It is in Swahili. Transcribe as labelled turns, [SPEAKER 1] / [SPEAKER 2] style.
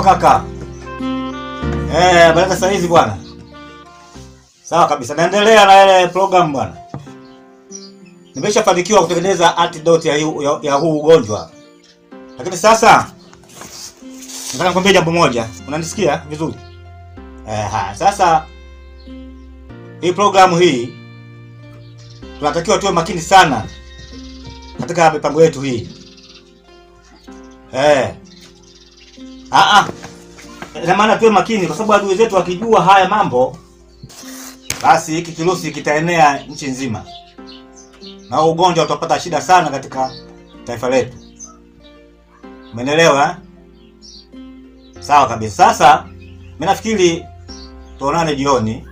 [SPEAKER 1] kaka. Baraka saa hizi bwana. Sawa kabisa. Naendelea na ile program bwana. Nimeshafanikiwa kutengeneza antidote ya huu ugonjwa. Lakini sasa nataka nikwambie jambo moja. Unanisikia vizuri? Sasa hii programu hii tunatakiwa tuwe makini sana katika mipango yetu hii. Ina maana tuwe makini kwa sababu adui zetu wakijua haya mambo, basi hiki kirusi kitaenea nchi nzima. Na ugonjwa utapata shida sana katika taifa letu. Umeelewa? Sawa kabisa. Sasa mimi nafikiri tuonane jioni.